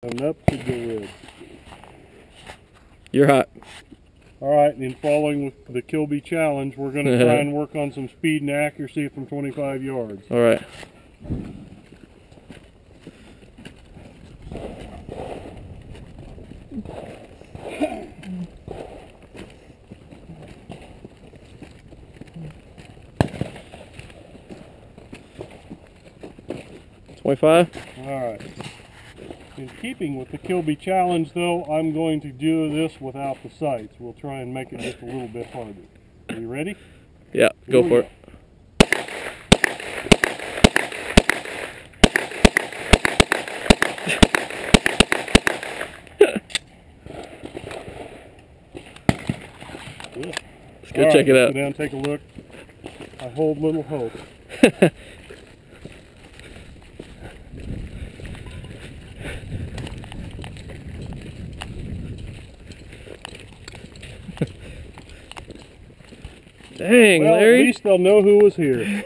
And up to the red. You're hot. Alright, and following with the Kilby challenge, we're going to try and work on some speed and accuracy from 25 yards. Alright. Alright. In keeping with the Kilby challenge though, I'm going to do this without the sights. We'll try and make it just a little bit harder. Are you ready? Yeah, go for it. Let's go check it out. Go down and take a look. I hold little hope. Dang, well, Larry. At least they'll know who was here.